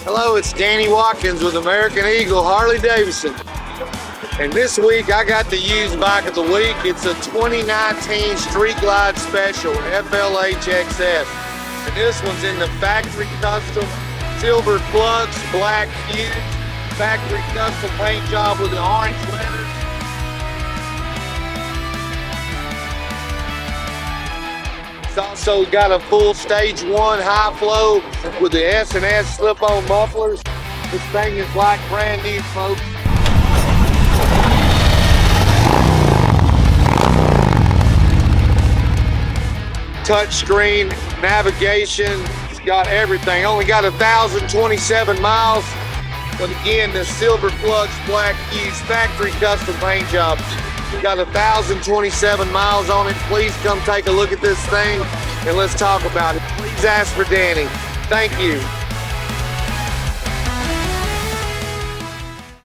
Hello, it's Danny Watkins with American Eagle Harley-Davidson. And this week I got the used bike of the week. It's a 2019 Street Glide Special FLH XF. And this one's in the factory custom Silver Flux black fuse, factory custom paint job with the orange letters. It's also got a full stage 1 high flow with the S&S slip-on mufflers. This thing is like brand new, folks. Touchscreen, navigation, it's got everything. Only got 1,027 miles. But again, the Silver Flux black fuse factory custom paint job. Got 1,027 miles on it. Please come take a look at this thing and let's talk about it. Please ask for Danny. Thank you.